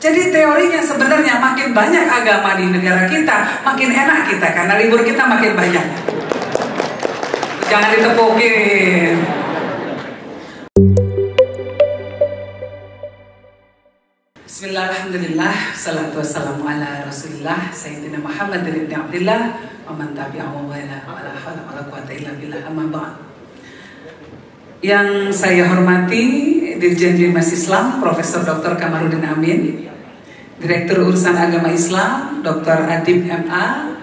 Jadi teorinya sebenarnya makin banyak agama di negara kita, makin enak kita karena libur kita makin banyak. Jangan ditepukin. Bismillahirrahmanirrahim. Salatu wassalamu ala Rasulillah Sayyidina Muhammad ibn Abdillah wa man tabi'ahu wa la hawla wa la quwwata illa billah, amma ba'd. Yang saya hormati Dirjen Bimas Islam Profesor Dr. Kamarudin Amin, Direktur Urusan Agama Islam Dr. Adib MA,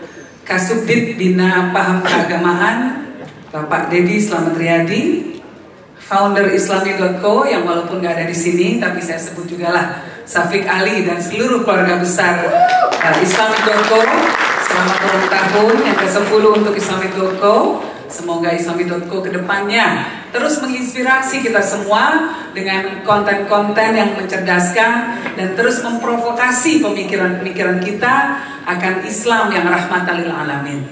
Kasubdit Bina Paham Keagamaan Bapak Dedi Slamet Riyadi, founder Islami.co yang walaupun gak ada di sini tapi saya sebut juga lah, Syafiq Ali dan seluruh keluarga besar Islami.co. Selamat ulang tahun yang ke-10 untuk Islami.co. Semoga Islami.co kedepannya terus menginspirasi kita semua dengan konten-konten yang mencerdaskan dan terus memprovokasi pemikiran-pemikiran kita akan Islam yang rahmatan lil alamin.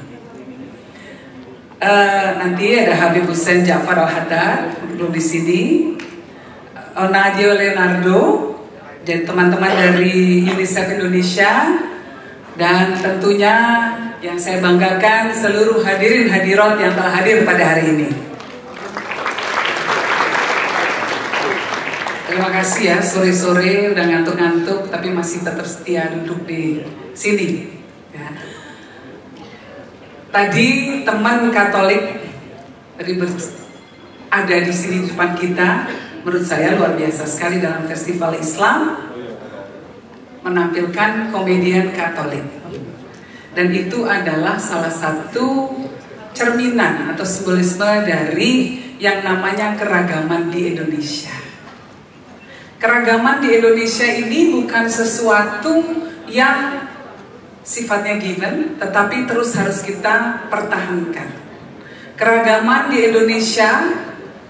Nanti ada Habib Hussein Ja'far Al-Haddad belum di sini, Nadio Leonardo dan teman-teman dari UNICEF Indonesia, dan tentunya yang saya banggakan seluruh hadirin hadirat yang telah hadir pada hari ini. Terima kasih ya, sore-sore udah ngantuk-ngantuk tapi masih tetap setia duduk di sini ya. Tadi teman Katolik ada di sini di depan kita, menurut saya luar biasa sekali dalam festival Islam menampilkan komedian Katolik. Dan itu adalah salah satu cerminan atau simbolisme dari yang namanya keragaman di Indonesia. Keragaman di Indonesia ini bukan sesuatu yang sifatnya given, tetapi terus harus kita pertahankan. Keragaman di Indonesia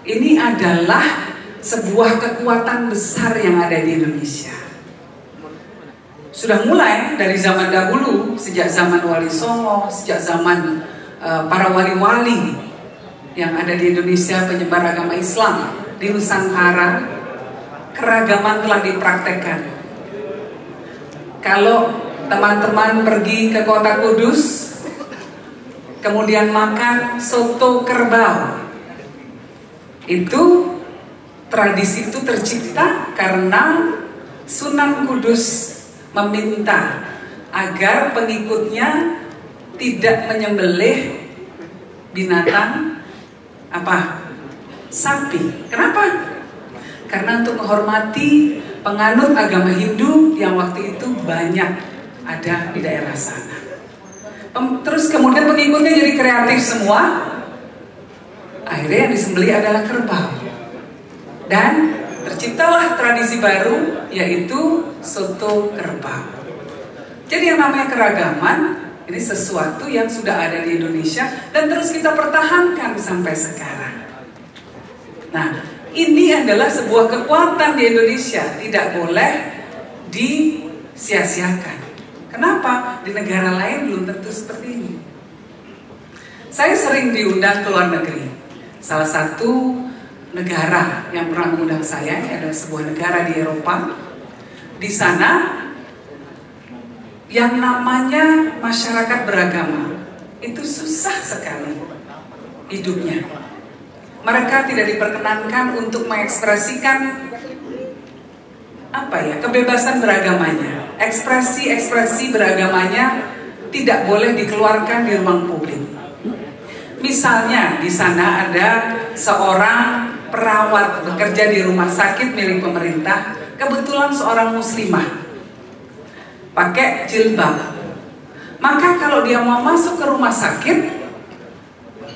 ini adalah sebuah kekuatan besar yang ada di Indonesia. Sudah mulai dari zaman dahulu, sejak zaman Wali Songo, sejak zaman para wali-wali yang ada di Indonesia, penyebar agama Islam di Nusantara, keragaman telah dipraktekkan. Kalau teman-teman pergi ke kota Kudus, kemudian makan soto kerbau, itu tradisi itu tercipta karena Sunan Kudus meminta agar pengikutnya tidak menyembelih binatang sapi. Kenapa? Karena untuk menghormati penganut agama Hindu yang waktu itu banyak ada di daerah sana. Terus kemudian pengikutnya jadi kreatif semua. Akhirnya yang disembelih adalah kerbau. Dan terciptalah tradisi baru, yaitu soto kerbau. Jadi yang namanya keragaman ini sesuatu yang sudah ada di Indonesia dan terus kita pertahankan sampai sekarang. Nah, ini adalah sebuah kekuatan di Indonesia, tidak boleh disia-siakan. Kenapa? Di negara lain belum tentu seperti ini. Saya sering diundang ke luar negeri. Salah satu negara yang pernah mengundang saya adalah sebuah negara di Eropa. Di sana yang namanya masyarakat beragama itu susah sekali hidupnya. Mereka tidak diperkenankan untuk mengekspresikan kebebasan beragamanya. Ekspresi-ekspresi beragamanya tidak boleh dikeluarkan di ruang publik. Misalnya di sana ada seorang perawat bekerja di rumah sakit milik pemerintah, kebetulan seorang muslimah pakai jilbab. Maka kalau dia mau masuk ke rumah sakit,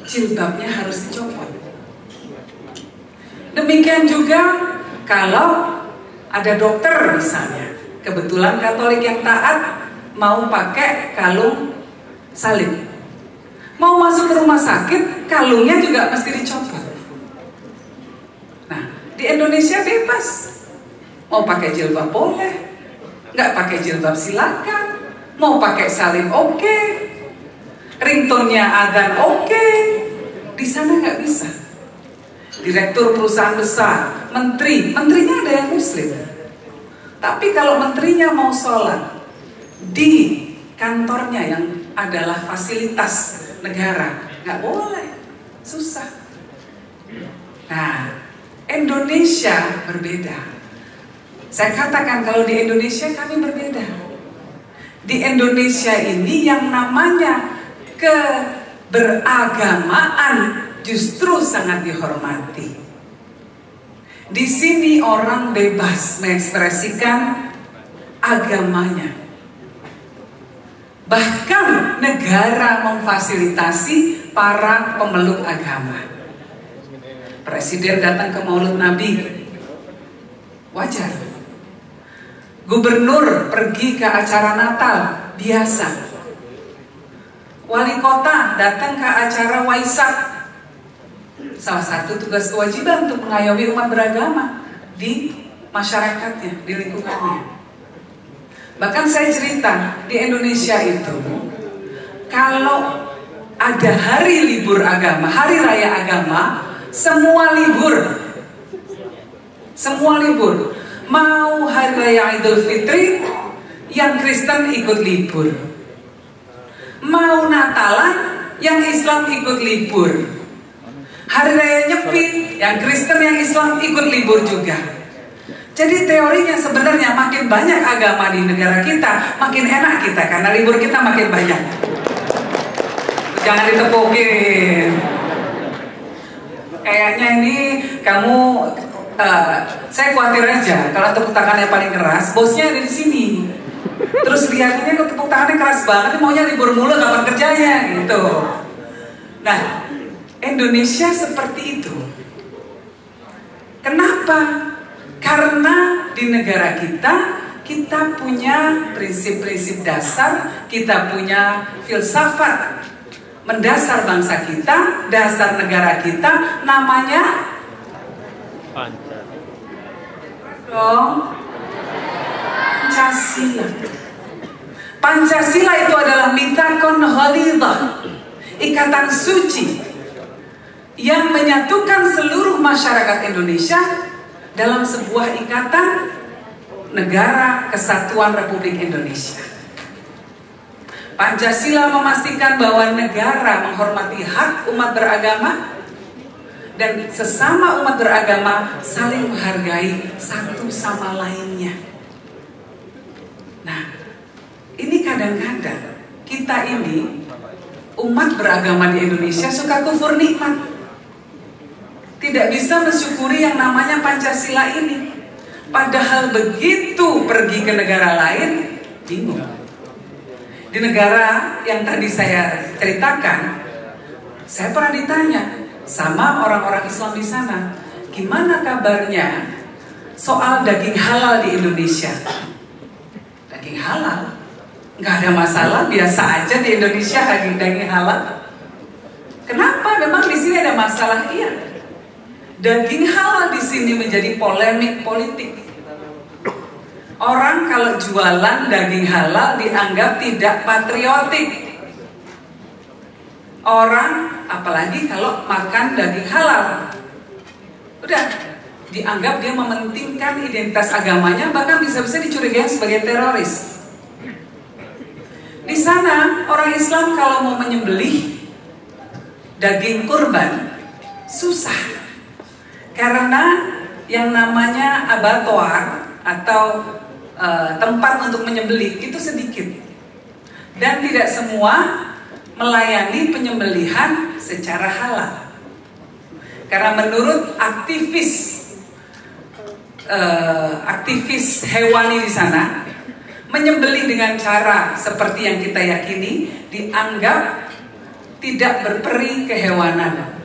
jilbabnya harus dicopot. Demikian juga kalau ada dokter misalnya, kebetulan Katolik yang taat mau pakai kalung salib, mau masuk ke rumah sakit, kalungnya juga mesti dicopot. Nah, di Indonesia bebas, mau pakai jilbab boleh, nggak pakai jilbab silakan, mau pakai salib oke, ringtone-nya adzan oke. Di sana nggak bisa. Direktur perusahaan besar, menterinya ada yang muslim, Tapi kalau menterinya mau sholat di kantornya yang adalah fasilitas negara, nggak boleh, susah. Nah, Indonesia berbeda. Saya katakan kalau di Indonesia kami berbeda. Di Indonesia ini yang namanya keberagamaan justru sangat dihormati. Di sini orang bebas mengekspresikan agamanya. Bahkan negara memfasilitasi para pemeluk agama. Presiden datang ke Maulid Nabi, wajar. Gubernur pergi ke acara Natal, biasa. Wali kota datang ke acara Waisak. Salah satu tugas kewajiban untuk mengayomi umat beragama di masyarakatnya, di lingkungannya. Bahkan saya cerita, di Indonesia itu kalau ada hari libur agama, hari raya agama, semua libur. Semua libur. Mau hari raya Idul Fitri, yang Kristen ikut libur. Mau Natalan, yang Islam ikut libur. Hari raya Nyepi, yang Kristen yang Islam ikut libur juga. Jadi teorinya sebenarnya makin banyak agama di negara kita, makin enak kita karena libur kita makin banyak. Jangan ditepukin. Kayaknya ini kamu, saya khawatir aja kalau tepuk tangannya paling keras, bosnya ada di sini. Terus lihatnya kok tepuk tangannya keras banget, maunya libur mulu, kapan kerjanya gitu. Nah, Indonesia seperti itu. Kenapa? Karena di negara kita punya prinsip-prinsip dasar, kita punya filsafat mendasar bangsa kita, dasar negara kita, namanya Pancasila. Pancasila itu adalah mitsaqun ghalidhah, ikatan suci yang menyatukan seluruh masyarakat Indonesia dalam sebuah ikatan negara kesatuan Republik Indonesia. Pancasila memastikan bahwa negara menghormati hak umat beragama dan sesama umat beragama saling menghargai satu sama lainnya. Nah, ini kadang-kadang kita ini umat beragama di Indonesia suka kufur nikmat. Tidak bisa mensyukuri yang namanya Pancasila ini. Padahal begitu pergi ke negara lain, bingung. Di negara yang tadi saya ceritakan, saya pernah ditanya sama orang-orang Islam di sana, gimana kabarnya soal daging halal di Indonesia? Daging halal? Nggak ada masalah, biasa aja di Indonesia daging halal. Kenapa? Memang di sini ada masalah? Iya. Daging halal di sini menjadi polemik politik. Orang kalau jualan daging halal dianggap tidak patriotik. Orang, apalagi kalau makan daging halal, udah dianggap dia mementingkan identitas agamanya, bahkan bisa-bisa dicurigai sebagai teroris. Di sana orang Islam kalau mau menyembelih daging kurban susah. Karena yang namanya abattoir atau tempat untuk menyembelih itu sedikit. Dan tidak semua melayani penyembelihan secara halal. Karena menurut aktivis hewani di sana, menyembelih dengan cara seperti yang kita yakini dianggap tidak berperi kehewanan.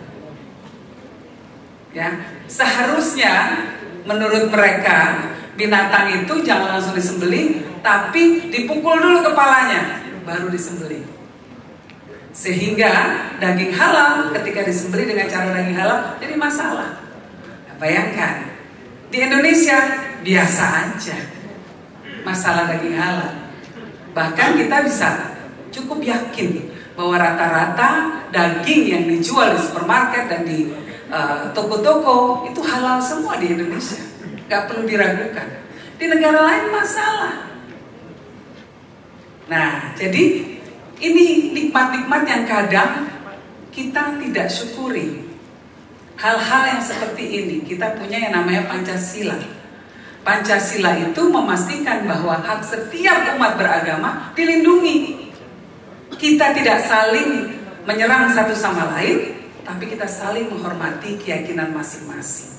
Ya, seharusnya menurut mereka binatang itu jangan langsung disembelih, tapi dipukul dulu kepalanya baru disembelih. Sehingga daging halal ketika disembelih dengan cara daging halal jadi masalah. Nah, bayangkan di Indonesia biasa aja masalah daging halal. Bahkan kita bisa cukup yakin bahwa rata-rata daging yang dijual di supermarket dan di toko-toko itu halal semua di Indonesia, nggak perlu diragukan. Di negara lain masalah. Nah, jadi ini nikmat-nikmat yang kadang kita tidak syukuri. Hal-hal yang seperti ini, kita punya yang namanya Pancasila. Pancasila itu memastikan bahwa hak setiap umat beragama dilindungi. Kita tidak saling menyerang satu sama lain, tapi kita saling menghormati keyakinan masing-masing.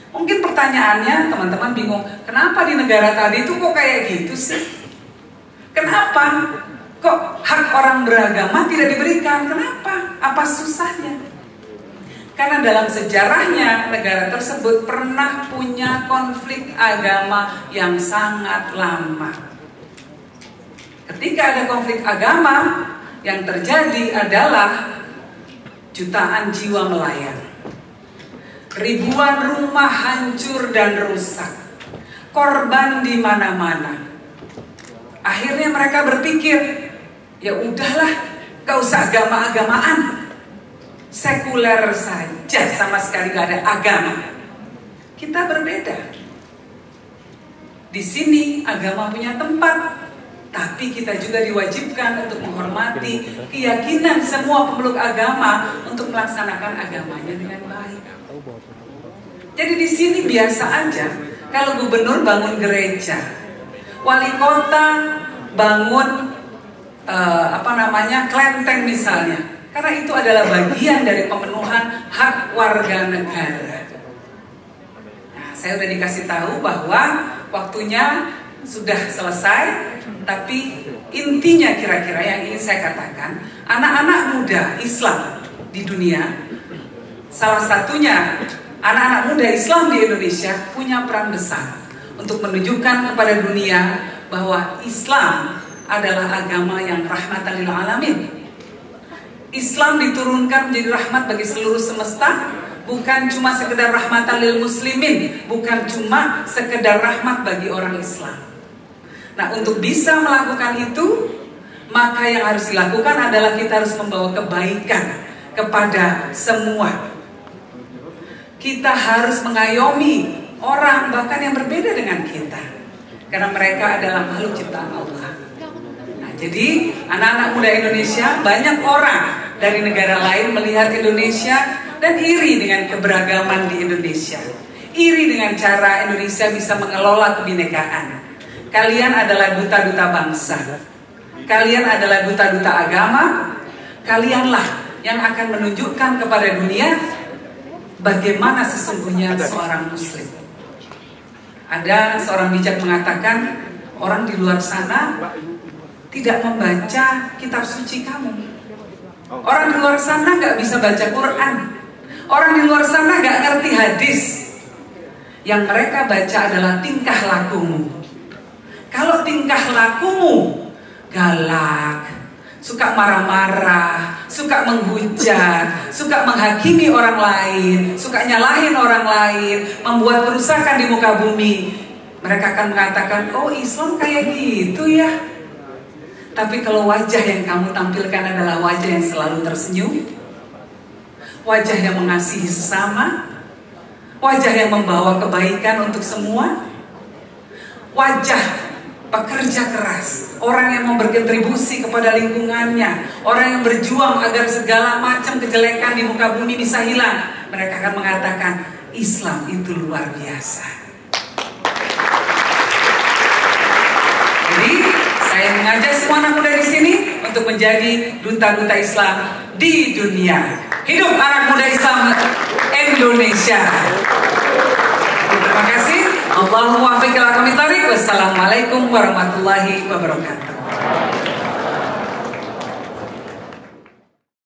Mungkin pertanyaannya teman-teman bingung, kenapa di negara tadi itu kok kayak gitu sih? Kenapa? Kok hak orang beragama tidak diberikan? Kenapa? Apa susahnya? Karena dalam sejarahnya negara tersebut pernah punya konflik agama yang sangat lama. Ketika ada konflik agama, yang terjadi adalah jutaan jiwa melayang. Ribuan rumah hancur dan rusak. Korban di mana-mana. Akhirnya mereka berpikir, ya udahlah, gak usah agama-agamaan, sekuler saja, sama sekali gak ada agama. Kita berbeda. Di sini agama punya tempat, tapi kita juga diwajibkan untuk menghormati keyakinan semua pemeluk agama untuk melaksanakan agamanya dengan baik. Jadi di sini biasa aja kalau gubernur bangun gereja, wali kota bangun kelenteng misalnya, karena itu adalah bagian dari pemenuhan hak warga negara. Nah, saya udah dikasih tahu bahwa waktunya sudah selesai, tapi intinya kira-kira yang ingin saya katakan, anak-anak muda Islam di dunia, salah satunya anak-anak muda Islam di Indonesia punya peran besar untuk menunjukkan kepada dunia bahwa Islam adalah agama yang rahmatan lil alamin. Islam diturunkan menjadi rahmat bagi seluruh semesta, bukan cuma sekedar rahmatan lil muslimin, bukan cuma sekedar rahmat bagi orang Islam. Nah, untuk bisa melakukan itu, maka yang harus dilakukan adalah kita harus membawa kebaikan kepada semua. Kita harus mengayomi orang bahkan yang berbeda dengan kita, karena mereka adalah makhluk ciptaan Allah. Nah, jadi anak-anak muda Indonesia, banyak orang dari negara lain melihat Indonesia dan iri dengan keberagaman di Indonesia, iri dengan cara Indonesia bisa mengelola kebinekaan. Kalian adalah duta-duta bangsa, kalian adalah duta-duta agama, kalianlah yang akan menunjukkan kepada dunia bagaimana sesungguhnya seorang muslim. Ada seorang bijak mengatakan, orang di luar sana tidak membaca kitab suci kamu. Orang di luar sana gak bisa baca Quran. Orang di luar sana gak ngerti hadis. Yang mereka baca adalah tingkah lakumu. Kalau tingkah lakumu galak, suka marah-marah, suka menghujat, suka menghakimi orang lain, suka nyalahin orang lain, membuat kerusakan di muka bumi, mereka akan mengatakan, oh Islam kayak gitu ya. Tapi kalau wajah yang kamu tampilkan adalah wajah yang selalu tersenyum, wajah yang mengasihi sesama, wajah yang membawa kebaikan untuk semua, wajah pekerja keras, orang yang mau berkontribusi kepada lingkungannya, orang yang berjuang agar segala macam kejelekan di muka bumi bisa hilang, mereka akan mengatakan Islam itu luar biasa. Jadi saya mengajak semua anak muda di sini untuk menjadi duta-duta Islam di dunia. Hidup anak muda Islam Indonesia. Terima kasih. Allahumma waffiq ila aqwamit thoriq. Wassalamualaikum warahmatullahi wabarakatuh.